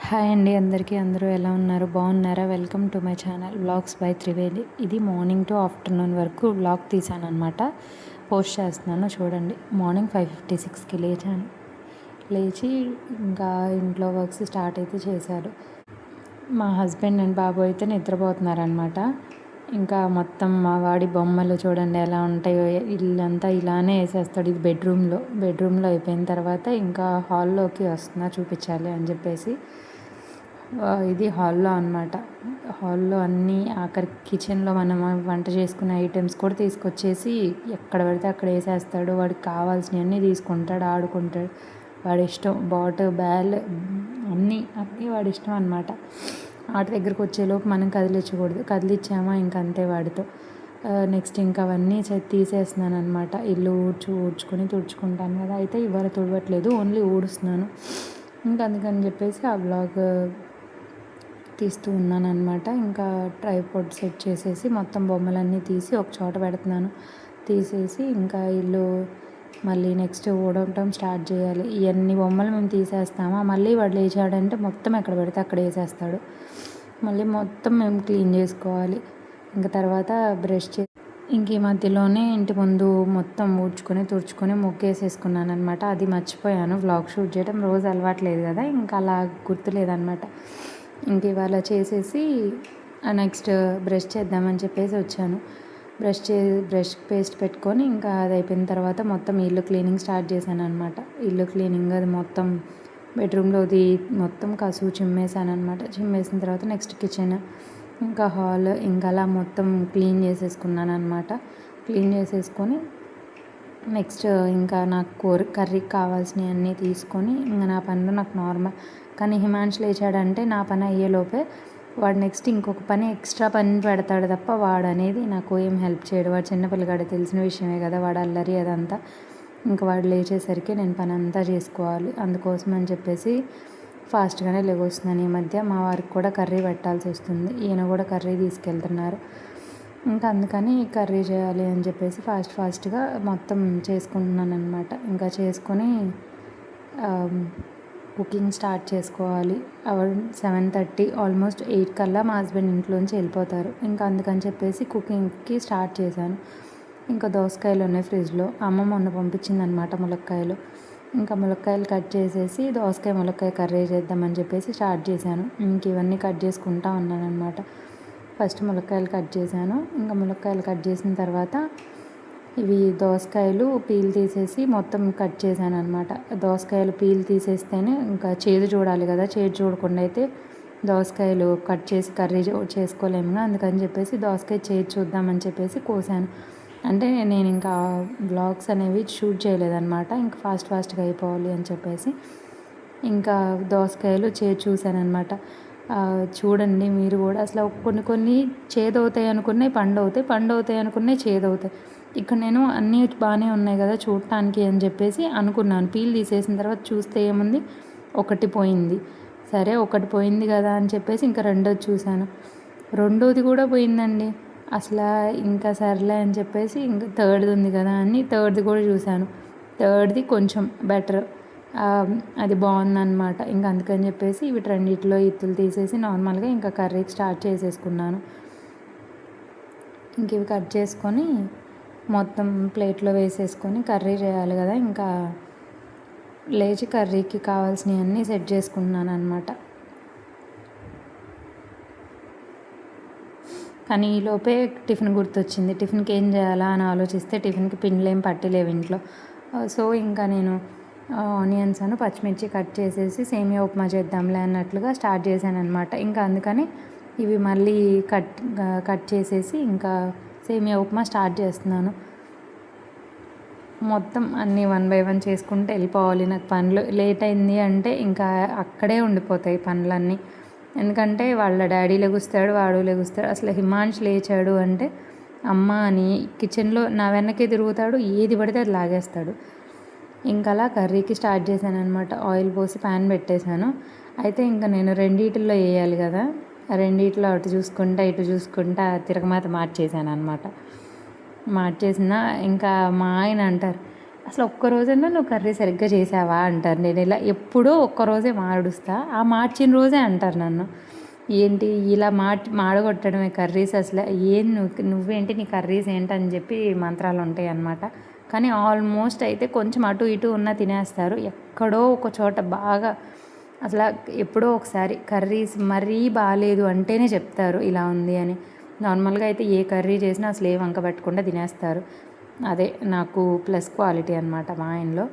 Hi అండి అందరికీ. అందరూ ఎలా ఉన్నారు? బాగున్నారా? Welcome to my channel vlogs by Triveni. ఇది మార్నింగ్ టు ఆఫ్టర్నూన్ వరకు వ్లాగ్ తీసానమాట. పోస్ట్ చేస్తున్నాను చూడండి. మార్నింగ్ 5:56కి లేచాను. లేచి ఇంకా ఇంట్లో వర్క్స్ స్టార్ట్ అయితే చేశారు. మా హస్బెండ్ అండ్ బాబు అయితే నిద్రపోతున్నారనమాట. ఇంకా మొత్తం మా వాడి బొమ్మలు చూడండి ఎలా ఉంటాయో. ఇల్లంతా ఇలానే వేసేస్తాడు. ఇది బెడ్రూమ్లో అయిపోయిన తర్వాత ఇంకా హాల్లోకి వస్తున్నా చూపించాలి అని చెప్పేసి. ఇది హాల్లో అనమాట. హాల్లో అన్నీ ఆఖరికి కిచెన్లో మనం వంట చేసుకునే ఐటమ్స్ కూడా తీసుకొచ్చేసి ఎక్కడ పడితే అక్కడ వేసేస్తాడు. వాడికి కావాల్సినవన్నీ తీసుకుంటాడు, ఆడుకుంటాడు. వాడి ఇష్టం. బ్యాల్ అన్నీ వాడి ఇష్టం అనమాట. ఆట దగ్గరికి వచ్చేలోపు మనం కదిలించకూడదు. కదిలిచ్చామా ఇంకంతే వాడితో. నెక్స్ట్ ఇంకా అవన్నీ తీసేస్తున్నాను అనమాట. ఇల్లు ఊడ్చుకొని తుడుచుకుంటాను కదా. అయితే ఇవాళ తుడవట్లేదు, ఓన్లీ ఊడుస్తున్నాను. ఇంకా అందుకని చెప్పేసి ఆ బ్లాగ్ తీస్తూ ఉన్నాను అనమాట. ఇంకా ట్రైపాడ్ సెట్ చేసేసి మొత్తం బొమ్మలన్నీ తీసి ఒక చోట పెడుతున్నాను. తీసేసి ఇంకా ఇల్లు మళ్ళీ నెక్స్ట్ ఊడవటం స్టార్ట్ చేయాలి. ఇవన్నీ బొమ్మలు మేము తీసేస్తామా, మళ్ళీ వాడు లేచాడంటే మొత్తం ఎక్కడ పెడితే అక్కడ వేసేస్తాడు. మళ్ళీ మొత్తం మేము క్లీన్ చేసుకోవాలి. ఇంకా తర్వాత ఇంక ఈ మధ్యలోనే ఇంటి ముందు మొత్తం ఊడ్చుకొని తుడుచుకొని ముగ్గేసేసుకున్నాను అనమాట. అది మర్చిపోయాను వ్లాగ్ షూట్ చేయడం. రోజు అలవాట్లేదు కదా, ఇంకా అలా గుర్తులేదనమాట. ఇంక ఇవాళ చేసేసి నెక్స్ట్ బ్రష్ చేద్దామని చెప్పేసి వచ్చాను. బ్రష్ పేస్ట్ పెట్టుకొని ఇంకా అది అయిపోయిన తర్వాత మొత్తం ఇల్లు క్లీనింగ్ స్టార్ట్ చేశాను అనమాట. ఇల్లు క్లీనింగ్ అది మొత్తం బెడ్రూమ్లోది మొత్తం కసువు చిమ్మేసాను అనమాట. చిమ్మేసిన తర్వాత నెక్స్ట్ కిచెన్, ఇంకా హాల్, ఇంకా అలా మొత్తం క్లీన్ చేసేసుకున్నాను అనమాట. క్లీన్ చేసేసుకొని నెక్స్ట్ ఇంకా నాకు కర్రీకి కావాల్సినవి అన్నీ తీసుకొని ఇంకా నా పనులు నాకు నార్మల్. కానీ హిమాంష్ లేచాడంటే నా పని అయ్యేలోపే వాడు నెక్స్ట్ ఇంకొక పని ఎక్స్ట్రా పని పెడతాడు తప్ప వాడు అనేది నాకు ఏం హెల్ప్ చేయడు. వాడు చిన్నపిల్లగాడు, తెలిసిన విషయమే కదా, వాడు అల్లరి అదంతా. ఇంకా వాడు లేచేసరికి నేను పని అంతా చేసుకోవాలి. అందుకోసం అని చెప్పేసి ఫాస్ట్గానే లేవొస్తున్నాను. ఈ మధ్య మా వారికి కూడా కర్రీ పెట్టాల్సి వస్తుంది. ఈయన కూడా కర్రీ తీసుకెళ్తున్నారు. ఇంకా అందుకని కర్రీ చేయాలి అని చెప్పేసి ఫాస్ట్గా మొత్తం చేసుకుంటున్నాను అనమాట. ఇంకా చేసుకొని కుకింగ్ స్టార్ట్ చేసుకోవాలి. 7:30 ఆల్మోస్ట్ 8 కల్లా మా హస్బెండ్ ఇంట్లోంచి వెళ్ళిపోతారు. ఇంకా అందుకని చెప్పేసి కుకింగ్కి స్టార్ట్ చేశాను. ఇంకా దోసకాయలు ఉన్నాయి ఫ్రిడ్జ్లో. అమ్మ మొన్న పంపించిందనమాట ములక్కాయలు. ఇంకా ములక్కాయలు కట్ చేసేసి ములక్కాయ కర్రీ చేద్దామని చెప్పేసి స్టార్ట్ చేశాను. ఇంక ఇవన్నీ కట్ చేసుకుంటా ఉన్నాను అనమాట. ఫస్ట్ ములక్కాయలు కట్ చేశాను. ఇంకా ములక్కాయలు కట్ చేసిన తర్వాత ఇవి దోసకాయలు పీల్ తీసేసి మొత్తం కట్ చేశాను అనమాట. దోసకాయలు పీల్ తీసేస్తేనే ఇంకా చేదు చూడాలి కదా, చేదు చూడకుండా అయితే దోసకాయలు కట్ చేసి కర్రీ చేసుకోలేము. అందుకని చెప్పేసి దోసకాయ చేదు చూద్దామని చెప్పేసి కోసాను. అంటే నేను ఇంకా బ్లాగ్స్ అనేవి షూట్ చేయలేదన్నమాట. ఇంకా ఫాస్ట్గా అయిపోవాలి అని చెప్పేసి ఇంకా దోసకాయలు చూశాను అనమాట. చూడండి మీరు కూడా. అసలు కొన్ని చేదవుతాయి అనుకున్నాయి పండు అవుతాయి అనుకున్నాయి చేదవుతాయి. ఇక్కడ నేను అన్నీ బాగానే ఉన్నాయి కదా చూడటానికి అని చెప్పేసి అనుకున్నాను. పీల్ తీసేసిన తర్వాత చూస్తే ఏముంది, ఒకటి పోయింది. సరే ఒకటి పోయింది కదా అని చెప్పేసి ఇంకా రెండోది చూశాను. రెండోది కూడా పోయిందండి. అసలు ఇంకా సర్లే అని చెప్పేసి ఇంకా థర్డ్ది ఉంది కదా అని థర్డ్ది కూడా చూశాను. థర్డ్ది కొంచెం బెటర్, అది బాగుందన్నమాట. ఇంకా అందుకని చెప్పేసి రెండిట్లో ఇత్తులు తీసేసి నార్మల్గా ఇంకా కర్రీకి స్టార్ట్ చేసేసుకున్నాను. ఇంక ఇవి కట్ చేసుకొని మొత్తం ప్లేట్లో వేసేసుకొని కర్రీ చేయాలి కదా. ఇంకా లేచి కర్రీకి కావాల్సినవన్నీ సెట్ చేసుకున్నాను అనమాట. కానీ ఈలోపే టిఫిన్ గుర్తొచ్చింది. టిఫిన్కి ఏం చేయాలా అని ఆలోచిస్తే టిఫిన్కి పిండిలు ఏం పట్టలేవు ఇంట్లో. సో ఇంకా నేను ఆనియన్స్ పచ్చిమిర్చి కట్ చేసేసి సేమియా ఉప్మా చేద్దాంలే అన్నట్లుగా స్టార్ట్ చేశాను అనమాట. ఇంకా అందుకని ఇవి మళ్ళీ కట్ చేసేసి ఇంకా సేమియా ఉప్మా స్టార్ట్ చేస్తున్నాను. మొత్తం అన్నీ 1 by 1 చేసుకుంటూ వెళ్ళిపోవాలి. నాకు పనులు లేట్ అయింది అంటే ఇంకా అక్కడే ఉండిపోతాయి పనులన్నీ. ఎందుకంటే వాళ్ళ డాడీ లెగుస్తాడు, వాడు లెగుస్తాడు. అసలు హిమాంష్ లేచాడు అంటే అమ్మ అని కిచెన్లో నా వెనకే తిరుగుతాడు, ఏది పడితే అది లాగేస్తాడు. ఇంకా అలా కర్రీకి స్టార్ట్ చేశాను అనమాట. ఆయిల్ పోసి ప్యాన్ పెట్టేశాను. అయితే ఇంకా నేను రెండిటిల్లో వేయాలి కదా, రెండిట్లో అటు చూసుకుంటా ఇటు చూసుకుంటా తిరగమాత మార్చేసాను అనమాట. మార్చేసిన ఇంకా మా ఆయన అంటారు, అసలు ఒక్కరోజన్నా నువ్వు కర్రీ సరిగ్గా చేసావా అంటారు. నేను ఇలా ఎప్పుడో ఒక్కరోజే మాడుస్తా, ఆ మార్చిన రోజే అంటారు నన్ను. ఏంటి ఇలా మాడగొట్టడమే కర్రీస్ అసలు, ఏం నువ్వేంటి నీ కర్రీస్ ఏంటని చెప్పి మంత్రాలు ఉంటాయి అన్నమాట. కానీ ఆల్మోస్ట్ అయితే కొంచెం అటు ఇటు ఉన్న తినేస్తారు. ఎక్కడో ఒక చోట బాగా అసలు ఎప్పుడో ఒకసారి కర్రీస్ మరీ బాగాలేదు అంటేనే చెప్తారు ఇలా ఉంది అని. నార్మల్గా అయితే ఏ కర్రీ చేసినా అసలు ఏ వంక పెట్టకుండా తినేస్తారు. అదే నాకు ప్లస్ క్వాలిటీ అనమాట మా ఆయనలో.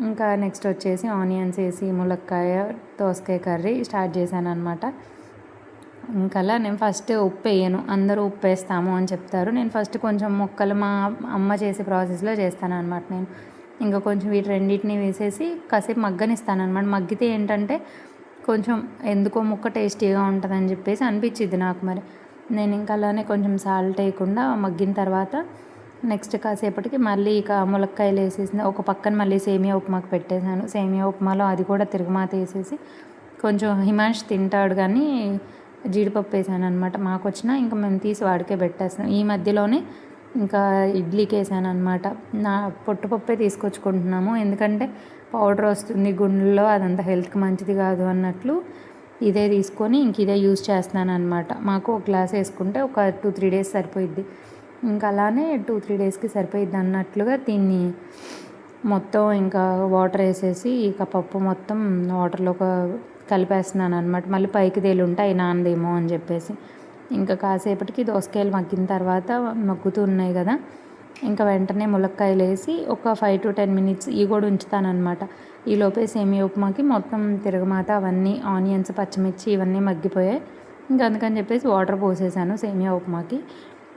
ఇంకా నెక్స్ట్ వచ్చేసి ఆనియన్స్ వేసి ములక్కాయ దోసకాయ కర్రీ స్టార్ట్ చేశాను అనమాట. ఇంకలా నేను ఫస్ట్ ఉప్పు వేయను, అందరూ ఉప్పు వేస్తాము అని చెప్తారు. నేను ఫస్ట్ కొంచెం ముక్కలు మా అమ్మ చేసే ప్రాసెస్లో చేస్తాను అనమాట నేను. ఇంకా కొంచెం వీటి రెండింటిని వేసేసి కాసేపు మగ్గనిస్తాను అనమాట. మగ్గితే ఏంటంటే కొంచెం ఎందుకో ముక్క టేస్టీగా ఉంటుందని చెప్పేసి అనిపించింది నాకు. మరి నేను ఇంకా అలానే కొంచెం సాల్ట్ వేయకుండా మగ్గిన తర్వాత నెక్స్ట్ కాసేపటికి మళ్ళీ ఇక ములక్కాయలు వేసేసింది. ఒక పక్కన మళ్ళీ సేమియా ఉప్మాకు పెట్టేశాను. సేమియా ఉప్మాలో అది కూడా తిరుగుమాత వేసేసి కొంచెం హిమాంష్ తింటాడు కానీ జీడిపప్పు వేసాను అనమాట. మాకు వచ్చినా ఇంకా మేము తీసి వాడికే పెట్టేస్తాం. ఈ మధ్యలోనే ఇంకా ఇడ్లీకి వేసాను అనమాట. నా పొట్టుపప్పే తీసుకొచ్చుకుంటున్నాము, ఎందుకంటే పౌడర్ వస్తుంది గుండెల్లో, అదంతా హెల్త్కి మంచిది కాదు అన్నట్లు ఇదే తీసుకొని ఇంక ఇదే యూజ్ చేస్తున్నాను అనమాట. మాకు ఒక గ్లాస్ వేసుకుంటే ఒక 2-3 డేస్ సరిపోయిద్ది. ఇంకా అలానే 2-3 డేస్కి సరిపోయిద్ది అన్నట్లుగా దీన్ని మొత్తం ఇంకా వాటర్ వేసేసి ఇక పప్పు మొత్తం వాటర్లో కలిపేస్తున్నాను అనమాట. మళ్ళీ పైకి తేలుంటాయి నానదేమో అని చెప్పేసి. ఇంకా కాసేపటికి దోసకాయలు మగ్గిన తర్వాత మగ్గుతూ ఉన్నాయి కదా, ఇంకా వెంటనే ములక్కాయలు వేసి ఒక 5-10 మినిట్స్ ఇవి కూడా ఉంచుతానమాట. ఈలోపే సేమియా ఉప్మాకి మొత్తం తిరగమాత అవన్నీ ఆనియన్స్ పచ్చిమిర్చి ఇవన్నీ మగ్గిపోయాయి. ఇంకా అందుకని చెప్పేసి వాటర్ పోసేసాను సేమియా ఉప్మాకి.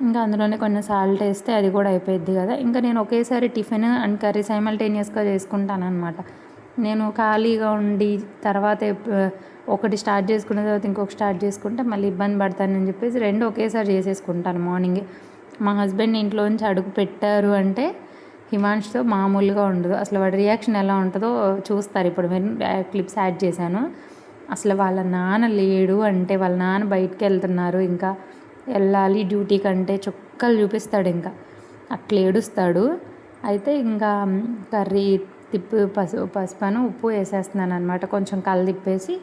ఇంకా అందులోనే కొంచెం సాల్ట్ వేస్తే అది కూడా అయిపోయింది కదా. ఇంకా నేను ఒకేసారి టిఫిన్ అండ్ కర్రీ సైమల్టేనియస్గా చేసుకుంటానమాట. నేను ఖాళీగా ఉండి తర్వాత ఒకటి స్టార్ట్ చేసుకున్న తర్వాత ఇంకొకటి స్టార్ట్ చేసుకుంటే మళ్ళీ ఇబ్బంది పడతానని చెప్పేసి 2 ఒకేసారి చేసేసుకుంటాను మార్నింగే. మా హస్బెండ్ ఇంట్లోంచి అడుగు పెట్టారు అంటే హిమాంష్తో మామూలుగా ఉండదు. అసలు వాడి రియాక్షన్ ఎలా ఉంటుందో చూస్తారు. ఇప్పుడు నేను క్లిప్స్ యాడ్ చేశాను. అసలు వాళ్ళ నాన్న లేడు అంటే, వాళ్ళ నాన్న బయటికి వెళ్తున్నారు, ఇంకా వెళ్ళాలి డ్యూటీకి అంటే చుక్కలు చూపిస్తాడు, ఇంకా అట్లా ఏడుస్తాడు. అయితే ఇంకా కర్రీ పసుపును ఉప్పు వేసేస్తున్నాను అనమాట. కొంచెం తిప్పేసి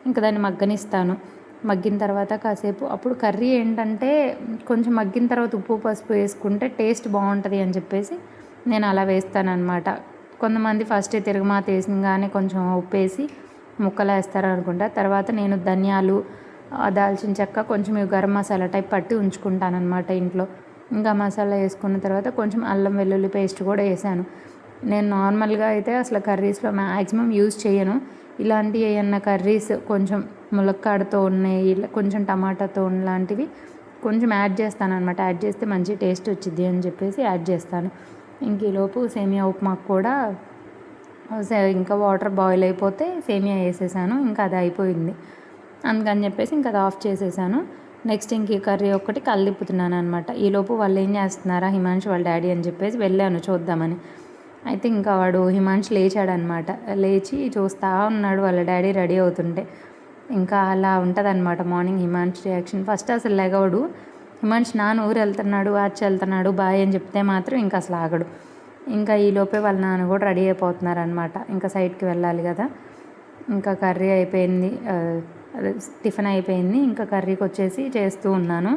ఇంకా దాన్ని మగ్గనిస్తాను. మగ్గిన తర్వాత కాసేపు అప్పుడు కర్రీ ఏంటంటే కొంచెం మగ్గిన తర్వాత ఉప్పు పసుపు వేసుకుంటే టేస్ట్ బాగుంటుంది అని చెప్పేసి నేను అలా వేస్తానన్నమాట. కొంతమంది ఫస్ట్ తిరగమాత వేసినగానే కొంచెం ఉప్పు వేసి ముక్కలు వేస్తారు అనుకుంటా. తర్వాత నేను ధనియాలు దాల్చిన చెక్క కొంచెం గరం మసాలా టైప్ పట్టి ఉంచుకుంటానమాట ఇంట్లో. ఇంకా మసాలా వేసుకున్న తర్వాత కొంచెం అల్లం వెల్లుల్లి పేస్ట్ కూడా వేసాను. నేను నార్మల్గా అయితే అసలు కర్రీస్లో మ్యాక్సిమం యూజ్ చేయను. ఇలాంటి ఏమన్నా కర్రీస్ కొంచెం ములక్కాడతో ఉన్నాయి, కొంచెం టమాటాతో లాంటివి కొంచెం యాడ్ చేస్తాను అనమాట. యాడ్ చేస్తే మంచి టేస్ట్ వచ్చింది అని చెప్పేసి యాడ్ చేస్తాను. ఇంక ఈలోపు సేమియా ఉప్మాకు కూడా ఇంకా వాటర్ బాయిల్ అయిపోతే సేమియా వేసేసాను. ఇంకా అది అయిపోయింది. అందుకని చెప్పేసి ఇంకా అది ఆఫ్ చేసేసాను. నెక్స్ట్ ఇంక ఈ కర్రీ ఒక్కటి కలిదిప్పుతున్నాను అనమాట. ఈలోపు వాళ్ళు ఏం చేస్తున్నారా హిమాంష్ వాళ్ళ డాడీ అని చెప్పేసి వెళ్ళాను చూద్దామని. అయితే ఇంకా వాడు హిమాంష్ లేచాడనమాట. లేచి చూస్తూ ఉన్నాడు వాళ్ళ డాడీ రెడీ అవుతుంటే. ఇంకా అలా ఉంటుంది అనమాట మార్నింగ్ హిమాంష్ రియాక్షన్. ఫస్ట్ అసలు లెగవడు. హిమాంష్ నాన్న ఊరు వెళ్తున్నాడు, ఆచి వెళ్తున్నాడు, బాయ్ అని చెప్తే మాత్రం ఇంకా అసలు ఆగడు. ఇంకా ఈలోపే వాళ్ళ నాన్న కూడా రెడీ అయిపోతున్నారనమాట. ఇంకా సైడ్కి వెళ్ళాలి కదా. ఇంకా కర్రీ అయిపోయింది, టిఫిన్ అయిపోయింది. ఇంకా కర్రీకి వచ్చేసి చేస్తూ ఉన్నాను.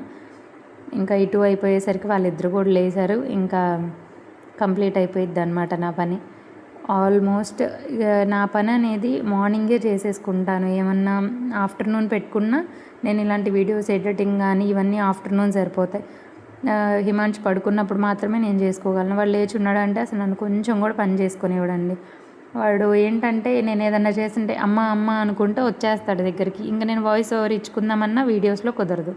ఇంకా ఇటు అయిపోయేసరికి వాళ్ళిద్దరు కూడా లేచారు. ఇంకా కంప్లీట్ అయిపోయిద్ది అనమాట నా పని. ఆల్మోస్ట్ నా పని అనేది మార్నింగే చేసేసుకుంటాను. ఏమన్నా ఆఫ్టర్నూన్ పెట్టుకున్నా నేను ఇలాంటి వీడియోస్ ఎడిటింగ్ కానీ ఇవన్నీ ఆఫ్టర్నూన్ సరిపోతాయి. హిమాంష్ పడుకున్నప్పుడు మాత్రమే నేను చేసుకోగలను. వాడు లేచి ఉన్నాడు అంటే అసలు నన్ను కొంచెం కూడా పని చేసుకునేవాడండి. వాడు ఏంటంటే నేను ఏదన్నా చేస్తుంటే అమ్మ అమ్మ అనుకుంటే వచ్చేస్తాడు దగ్గరికి. ఇంకా నేను వాయిస్ ఓవర్ ఇచ్చుకుందామన్నా వీడియోస్లో కుదరదు.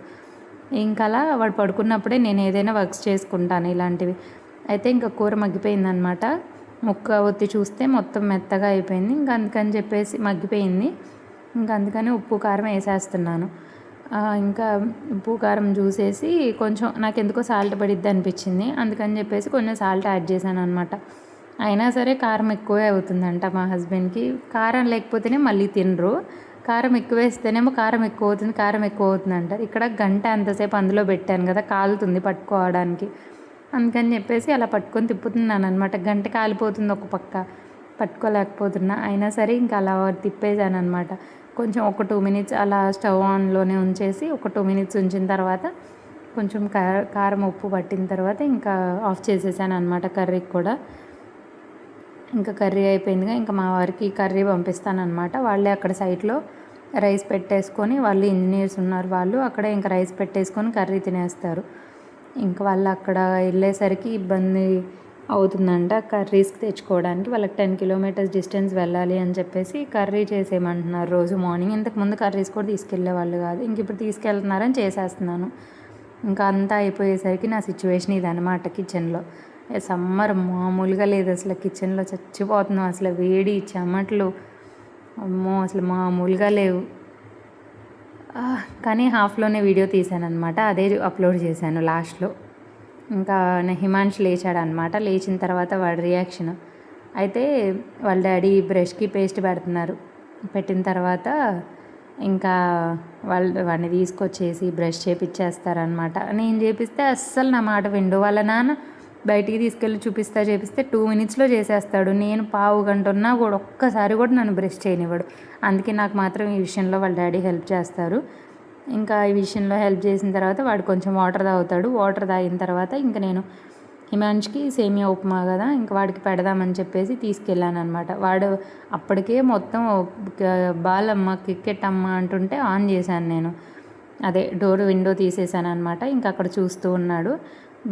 ఇంకా అలా వాడు పడుకున్నప్పుడే నేను ఏదైనా వర్క్స్ చేసుకుంటాను ఇలాంటివి. అయితే ఇంకా కూర మగ్గిపోయిందనమాట. ముక్క ఒత్తి చూస్తే మొత్తం మెత్తగా అయిపోయింది. ఇంకా అందుకని చెప్పేసి మగ్గిపోయింది. ఇంకా అందుకని ఉప్పు కారం వేసేస్తున్నాను. ఇంకా ఉప్పు కారం చూసేసి కొంచెం నాకు ఎందుకో సాల్ట్ పడిద్ది అనిపించింది. అందుకని చెప్పేసి కొంచెం సాల్ట్ యాడ్ చేశాను అనమాట. అయినా సరే కారం ఎక్కువే అవుతుందంట మా హస్బెండ్కి. కారం లేకపోతేనే మళ్ళీ తినరు. కారం ఎక్కువ వేస్తేనేమో కారం ఎక్కువ అవుతుంది అంటారు. ఇక్కడ గంట అంతసేపు అందులో పెట్టాను కదా, కాలుతుంది పట్టుకోవడానికి. అందుకని చెప్పేసి అలా పట్టుకొని తిప్పుతున్నాను అనమాట. గంట కాలిపోతుంది ఒక పక్క, పట్టుకోలేకపోతున్నా. అయినా సరే ఇంకా అలా తిప్పేసాను అనమాట. కొంచెం ఒక 2 మినిట్స్ అలా స్టవ్ ఆన్లోనే ఉంచేసి ఒక 2 మినిట్స్ ఉంచిన తర్వాత కొంచెం కారం ఉప్పు పట్టిన తర్వాత ఇంకా ఆఫ్ చేసేసాను అనమాట కర్రీకి కూడా. ఇంకా కర్రీ అయిపోయిందిగా, ఇంకా మా వారికి కర్రీ పంపిస్తానమాట. వాళ్ళే అక్కడ సైట్లో రైస్ పెట్టేసుకొని, వాళ్ళు ఇంజనీర్స్ ఉన్నారు, వాళ్ళు అక్కడే ఇంకా రైస్ పెట్టేసుకొని కర్రీ తినేస్తారు. ఇంకా వాళ్ళు అక్కడ వెళ్ళేసరికి ఇబ్బంది అవుతుందంట కర్రీస్కి తెచ్చుకోవడానికి. వాళ్ళకి 10 కిలోమీటర్స్ డిస్టెన్స్ వెళ్ళాలి అని చెప్పేసి కర్రీ చేసేయమంటున్నారు రోజు మార్నింగ్. ఇంతకుముందు కర్రీస్ కూడా తీసుకెళ్లే వాళ్ళు కాదు, ఇంక ఇప్పుడు తీసుకెళ్తున్నారని చేసేస్తున్నాను. ఇంకా అంతా అయిపోయేసరికి నా సిచ్యువేషన్ ఇదనమాట కిచెన్లో. సమ్మర్ మామూలుగా లేదు అసలు, కిచెన్లో చచ్చిపోతున్నాం అసలు, వేడి చెమటలు అమ్మో అసలు మామూలుగా లేవు. కానీ హాఫ్లోనే వీడియో తీశాను అనమాట, అదే అప్లోడ్ చేశాను లాస్ట్లో. ఇంకా హిమాంష్ లేచాడనమాట. లేచిన తర్వాత వాడి రియాక్షన్ అయితే వాళ్ళ డాడీ బ్రష్కి పేస్ట్ పెడుతున్నారు. పెట్టిన తర్వాత ఇంకా వాడిని తీసుకొచ్చేసి బ్రష్ చేపిచ్చేస్తారనమాట. నేను చేపిస్తే అస్సలు నా మాట విండు. వాళ్ళ నాన్న బయటికి తీసుకెళ్ళి చేపిస్తే 2 మినిట్స్లో చేసేస్తాడు. నేను పావు గంట ఉన్నా కూడా ఒక్కసారి కూడా నన్ను బ్రష్ చేయనివ్వడు. అందుకే నాకు మాత్రం ఈ విషయంలో వాళ్ళ డాడీ హెల్ప్ చేస్తారు. ఇంకా ఈ విషయంలో హెల్ప్ చేసిన తర్వాత వాడు కొంచెం వాటర్ తాగుతాడు. వాటర్ తాగిన తర్వాత ఇంకా నేను హిమాంష్కి సేమియా ఉప్మా కదా, ఇంకా వాడికి పెడదామని చెప్పేసి తీసుకెళ్ళాను అనమాట. వాడు అప్పటికే మొత్తం బాలమ్మ క్రికెట్ అమ్మ అంటుంటే ఆన్ చేశాను నేను, అదే విండో తీసేసాను అనమాట. ఇంకా అక్కడ చూస్తూ ఉన్నాడు.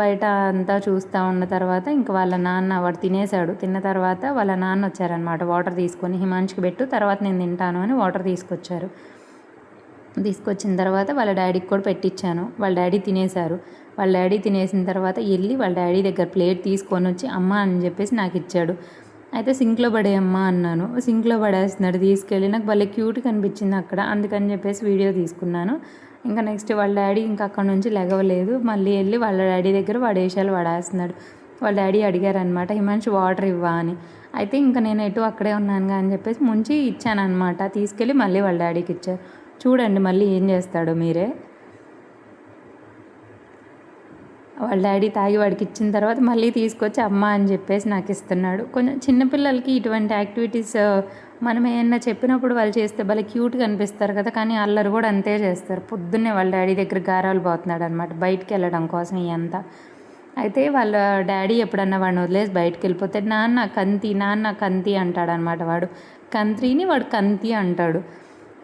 బయట అంతా చూస్తూ ఉన్న తర్వాత ఇంకా వాళ్ళ నాన్న, వాడు తినేశాడు. తిన్న తర్వాత వాళ్ళ నాన్న వచ్చారనమాట వాటర్ తీసుకొని, హిమాంష్కి పెట్టు తర్వాత నేను తింటాను అని వాటర్ తీసుకొచ్చారు. తీసుకొచ్చిన తర్వాత వాళ్ళ డాడీకి కూడా పెట్టించాను. వాళ్ళ డాడీ తినేశారు. వాళ్ళ డాడీ తినేసిన తర్వాత వెళ్ళి వాళ్ళ డాడీ దగ్గర ప్లేట్ తీసుకొని వచ్చి అమ్మ అని చెప్పేసి నాకు ఇచ్చాడు. అయితే సింక్లో పడేయమ్మా అన్నాను. సింక్లో పడేస్తున్నాడు తీసుకెళ్ళి. నాకు భలే క్యూట్గా అనిపించింది అక్కడ, అందుకని చెప్పేసి వీడియో తీసుకున్నాను. ఇంకా నెక్స్ట్ వాళ్ళ డాడీ ఇంకా అక్కడ నుంచి లెగవలేదు. మళ్ళీ వెళ్ళి వాళ్ళ డాడీ దగ్గర వాడేషాలు పడేస్తున్నాడు. వాళ్ళ డాడీ అడిగారనమాట, హిమాంషు వాటర్ ఇవ్వా అని. అయితే ఇంకా నేను ఎటు అక్కడే ఉన్నానుగా అని చెప్పేసి ముంచి ఇచ్చానమాట. తీసుకెళ్ళి మళ్ళీ వాళ్ళ డాడీకి ఇచ్చారు. చూడండి మళ్ళీ ఏం చేస్తాడో మీరే. వాళ్ళ డాడీ తాగి వాడికి ఇచ్చిన తర్వాత మళ్ళీ తీసుకొచ్చి అమ్మ అని చెప్పేసి నాకు ఇస్తున్నాడు. కొంచెం చిన్నపిల్లలకి ఇటువంటి యాక్టివిటీస్ మనం ఏమన్నా చెప్పినప్పుడు వాళ్ళు చేస్తే భలే క్యూట్గా అనిపిస్తారు కదా, కానీ అల్లరి కూడా అంతే చేస్తారు. పొద్దున్నే వాళ్ళ డాడీ దగ్గర గారాలు పోతున్నాడు అనమాట బయటికి వెళ్ళడం కోసం ఇదంతా. అయితే వాళ్ళ డాడీ ఎప్పుడన్నా వాడిని వదిలేసి బయటకు వెళ్ళిపోతే నాన్న కంతి అంటాడనమాట. వాడు కంత్రిని వాడు కంతి అంటాడు.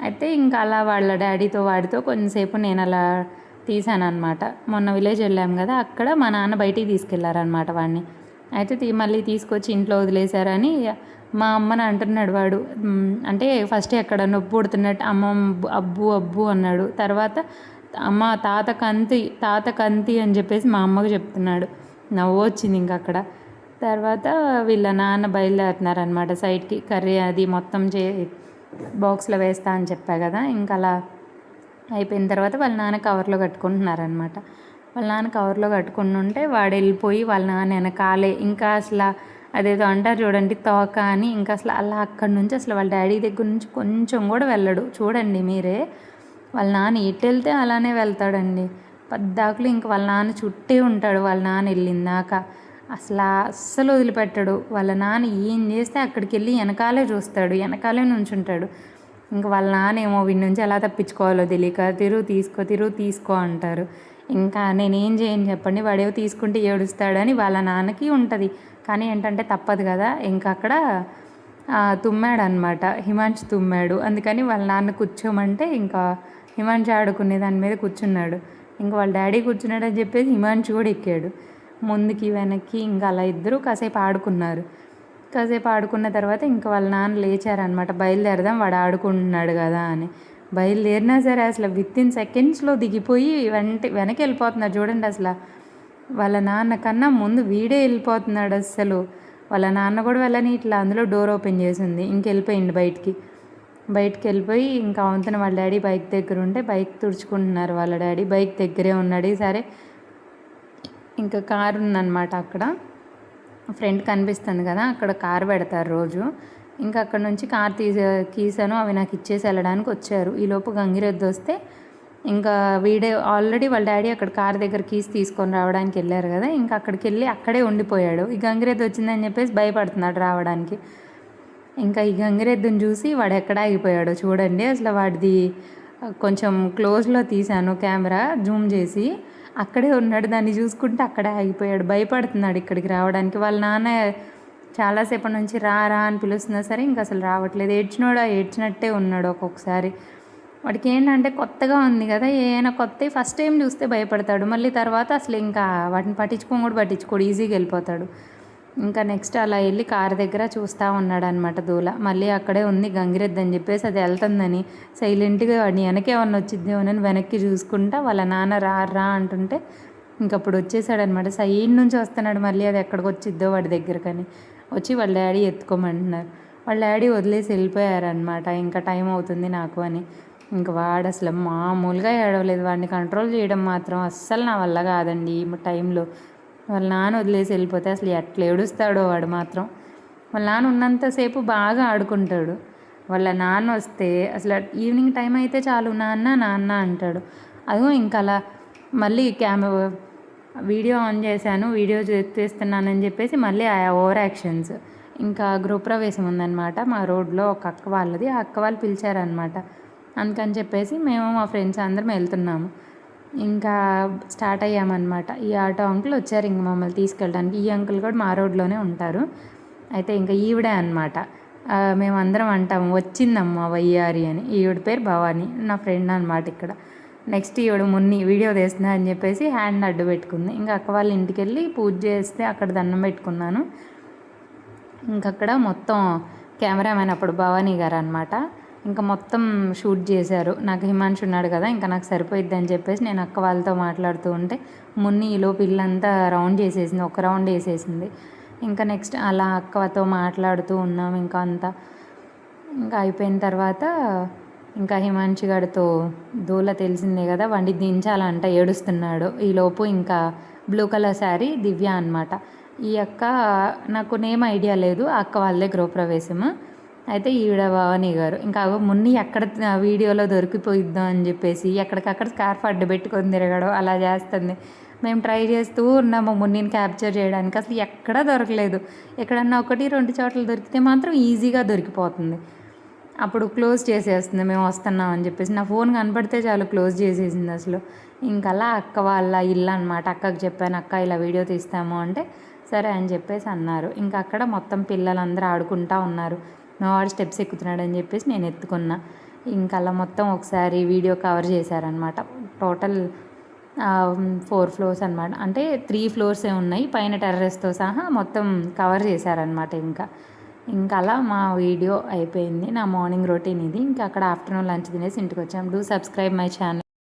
అయితే ఇంకా అలా వాళ్ళ డాడీతో వాడితో కొంచెంసేపు నేను అలా తీసానమాట. మొన్న విలేజ్ వెళ్ళాము కదా, అక్కడ మా నాన్న బయటికి తీసుకెళ్లారనమాట వాడిని. అయితే మళ్ళీ తీసుకొచ్చి ఇంట్లో వదిలేశారని మా అమ్మని అంటున్నాడు వాడు. అంటే ఫస్ట్ ఎక్కడ నొప్పి పుడుతున్నట్టు అమ్మ అబ్బు అన్నాడు. తర్వాత అమ్మ తాత కంతి అని చెప్పేసి మా అమ్మకు చెప్తున్నాడు. నవ్వు వచ్చింది ఇంక అక్కడ. తర్వాత వీళ్ళ నాన్న బయలుదేరుతున్నారనమాట సైడ్కి. కర్రీ అది మొత్తం బాక్స్లో వేస్తా అని చెప్పా కదా, ఇంకా అలా అయిపోయిన తర్వాత వాళ్ళ నాన్న కవర్లో కట్టుకుంటున్నారనమాట. వాళ్ళ నాన్న కవర్లో కట్టుకుని ఉంటే వాడు వెళ్ళిపోయి వాళ్ళ నాన్న వెనకాలే ఇంకా అసలు అదేదో అంటారు చూడండి తోక అని, ఇంకా అసలు అలా అక్కడి నుంచి అసలు వాళ్ళ డాడీ దగ్గర నుంచి కొంచెం కూడా వెళ్ళడు. చూడండి మీరే, వాళ్ళ నాన్న ఎటు వెళ్తే అలానే వెళ్తాడండి పద్దాకులు. ఇంక వాళ్ళ నాన్న చుట్టే ఉంటాడు వాళ్ళ నాన్న వెళ్ళిందాక. అస్సలు వదిలిపెట్టడు. వాళ్ళ నాన్న ఏం చేస్తే అక్కడికి వెళ్ళి వెనకాలే చూస్తాడు, వెనకాలే నుంచుంటాడు. ఇంకా వాళ్ళ నాన్న ఏమో వీడి నుంచి ఎలా తప్పించుకోవాలో తెలియక తీసుకో అంటారు. ఇంకా నేనేం చేయను చెప్పండి, వాడేవో తీసుకుంటే ఏడుస్తాడని వాళ్ళ నాన్నకి ఉంటుంది. కానీ ఏంటంటే తప్పదు కదా. ఇంకా అక్కడ తుమ్మాడు అనమాట, హిమాంష్ తుమ్మాడు. అందుకని వాళ్ళ నాన్న కూర్చోమంటే ఇంకా హిమాంష్ ఆడుకునే దాని మీద కూర్చున్నాడు. ఇంకా వాళ్ళ డాడీ కూర్చున్నాడని చెప్పేసి హిమాంష్ కూడా ఎక్కాడు ముందుకి వెనక్కి. ఇంకా అలా ఇద్దరు కాసేపు ఆడుకున్నారు. కాసేపు ఆడుకున్న తర్వాత ఇంకా వాళ్ళ నాన్న లేచారనమాట. బయలుదేరదాం వాడు ఆడుకుంటున్నాడు కదా అని. బయలుదేరినా సరే అసలు వితిన్ సెకండ్స్లో దిగిపోయి వెనక్కి వెళ్ళిపోతున్నాడు. చూడండి అసలు వాళ్ళ నాన్న కన్నా ముందు వీడే వెళ్ళిపోతున్నాడు అస్సలు. వాళ్ళ నాన్న కూడా వెళ్ళని ఇట్లా అందులో డోర్ ఓపెన్ చేసింది, ఇంకెళ్ళిపోయింది బయటికి వెళ్ళిపోయి ఇంకా వంతన వాళ్ళ డాడీ బైక్ దగ్గర ఉంటే బైక్ తుడుచుకుంటున్నారు. వాళ్ళ డాడీ బైక్ దగ్గరే ఉన్నాడు. సరే ఇంకా కారు ఉందన్నమాట అక్కడ ఫ్రంట్ కనిపిస్తుంది కదా, అక్కడ కారు పెడతారు రోజు. ఇంకా అక్కడ నుంచి కార్ కీసాను అవి నాకు ఇచ్చేసి వెళ్ళడానికి వచ్చారు. ఈలోపు గంగిరెద్దు వస్తే ఇంకా వీడియో ఆల్రెడీ వాళ్ళ డాడీ అక్కడ కార్ దగ్గర కీస్ తీసుకొని రావడానికి వెళ్ళారు కదా, ఇంకా అక్కడికి వెళ్ళి అక్కడే ఉండిపోయాడు. ఈ గంగిరెద్దు వచ్చిందని చెప్పేసి భయపడుతున్నాడు రావడానికి. ఇంకా ఈ గంగిరెద్దుని చూసి వాడు ఎక్కడ ఆగిపోయాడో చూడండి. అసలు వాడిది కొంచెం క్లోజ్లో తీశాను కెమెరా జూమ్ చేసి. అక్కడే ఉన్నాడు, దాన్ని చూసుకుంటే అక్కడే ఆగిపోయాడు. భయపడుతున్నాడు ఇక్కడికి రావడానికి. వాళ్ళ నాన్న చాలాసేపటి నుంచి రా రా అని పిలుస్తున్నా సరే ఇంకా అసలు రావట్లేదు. ఏడ్చినట్టే ఉన్నాడు ఒక్కొక్కసారి. వాడికి ఏంటంటే కొత్తగా ఉంది కదా, ఏమైనా కొత్త ఫస్ట్ టైం చూస్తే భయపడతాడు. మళ్ళీ తర్వాత అసలు ఇంకా వాటిని పట్టించుకోడు, ఈజీగా వెళ్ళిపోతాడు. ఇంకా నెక్స్ట్ అలా వెళ్ళి కారు దగ్గర చూస్తూ ఉన్నాడు అనమాట దూల. మళ్ళీ అక్కడే ఉంది గంగిరెద్దు అని చెప్పేసి అది వెళ్తుందని సైలెంట్గా వాడిని వెనకేమన్నా వచ్చిద్దేమోనని వెనక్కి చూసుకుంటా వాళ్ళ నాన్న రా అంటుంటే ఇంకప్పుడు వచ్చేసాడనమాట. సైడ్ నుంచి వస్తున్నాడు. మళ్ళీ అది ఎక్కడికి వచ్చిద్దో వాడి దగ్గరకని వచ్చి వాళ్ళ డాడీ ఎత్తుకోమంటున్నారు. వాళ్ళ డాడీ వదిలేసి వెళ్ళిపోయారనమాట. ఇంకా టైం అవుతుంది నాకు అని. ఇంక వాడు అసలు మామూలుగా ఏడవలేదు. వాడిని కంట్రోల్ చేయడం మాత్రం అస్సలు నా వల్ల కాదండి ఈ టైంలో. వాళ్ళ నాన్న వదిలేసి వెళ్ళిపోతే అసలు ఎట్లా ఏడుస్తాడో వాడు మాత్రం. వాళ్ళ నాన్న ఉన్నంతసేపు బాగా ఆడుకుంటాడు. వాళ్ళ నాన్న వస్తే అసలు ఈవినింగ్ టైం అయితే చాలు నాన్న అంటాడు. అదిగో ఇంకా అలా మళ్ళీ వీడియో ఆన్ చేశాను, వీడియో తీస్తున్నానని చెప్పేసి మళ్ళీ ఆ ఓవర్ యాక్షన్స్. ఇంకా గృహప్రవేశం ఉందన్నమాట మా రోడ్లో ఒక అక్క వాళ్ళది. ఆ అక్క వాళ్ళు పిలిచారనమాట. అందుకని చెప్పేసి మేము మా ఫ్రెండ్స్ అందరం వెళ్తున్నాము. ఇంకా స్టార్ట్ అయ్యామన్నమాట. ఈ ఆటో అంకుల్ వచ్చారు ఇంక మమ్మల్ని తీసుకెళ్ళడానికి. ఈ అంకుల్ కూడా మా రోడ్లోనే ఉంటారు. అయితే ఇంకా ఈవిడే అనమాట. మేమందరం అంటాము వచ్చిందమ్మ వయ్యారి అని. ఈవిడ పేరు భవాని, నా ఫ్రెండ్ అనమాట ఇక్కడ. నెక్స్ట్ ఈవిడ మున్ని వీడియో తీస్తున్నా అని చెప్పేసి హ్యాండ్ అడ్డు పెట్టుకుంది. ఇంకా అక్క వాళ్ళ ఇంటికి వెళ్ళి పూజ చేస్తే అక్కడ దండం పెట్టుకున్నాను. ఇంకక్కడ మొత్తం కెమెరామెన్ అప్పుడు భవానీ గారు అనమాట. ఇంకా మొత్తం షూట్ చేశారు. నాకు హిమాంషు ఉన్నాడు కదా, ఇంకా నాకు సరిపోయిద్ది అని చెప్పేసి నేను అక్క వాళ్ళతో మాట్లాడుతూ ఉంటే మున్ని ఈలోపు ఇల్లంతా రౌండ్ చేసేసింది, ఒక రౌండ్ వేసేసింది. ఇంకా నెక్స్ట్ అలా అక్కతో మాట్లాడుతూ ఉన్నాం. ఇంకా అంతా ఇంకా అయిపోయిన తర్వాత ఇంకా హిమాంషు గారితో దూల తెలిసిందే కదా, వండి దించాలంట, ఏడుస్తున్నాడు. ఈలోపు ఇంకా బ్లూ కలర్ శారీ దివ్య అనమాట. ఈ అక్క నాకు నేమ్ ఐడియా లేదు, ఆ అక్క వాళ్ళే గృహప్రవేశము. అయితే ఈవిడ భవానీ గారు. ఇంకా మున్ని ఎక్కడ వీడియోలో దొరికిపోయిద్దాం అని చెప్పేసి ఎక్కడికక్కడ స్కార్ఫ్ అడ్డు పెట్టుకొని తిరగడం అలా చేస్తుంది. మేము ట్రై చేస్తూ ఉన్నాము మున్నిని క్యాప్చర్ చేయడానికి. అసలు ఎక్కడా దొరకలేదు. ఎక్కడన్నా 1-2 చోట్ల దొరికితే మాత్రం ఈజీగా దొరికిపోతుంది. అప్పుడు క్లోజ్ చేసేస్తుంది మేము వస్తున్నాం అని చెప్పేసి. నా ఫోన్ కనపడితే చాలు క్లోజ్ చేసేసింది అసలు. ఇంకలా అక్క వాళ్ళ ఇల్లు అనమాట. అక్కకి చెప్పాను, అక్క ఇలా వీడియో తీస్తాము అంటే సరే అని చెప్పేసి అన్నారు. ఇంకా అక్కడ మొత్తం పిల్లలందరూ ఆడుకుంటూ ఉన్నారు. మా వాడు స్టెప్స్ ఎక్కుతున్నాడని చెప్పేసి నేను ఎత్తుకున్నా. ఇంకా అలా మొత్తం ఒకసారి వీడియో కవర్ చేశారనమాట. టోటల్ 4 ఫ్లోర్స్ అనమాట. అంటే 3 ఫ్లోర్సే ఉన్నాయి, పైన టెర్రస్తో సహా మొత్తం కవర్ చేశారనమాట. ఇంకా అలా మా వీడియో అయిపోయింది. నా మార్నింగ్ రొటీన్ ఇది. ఇంకా అక్కడ ఆఫ్టర్నూన్ లంచ్ తినేసి ఇంటికి వచ్చాము. Do subscribe my channel.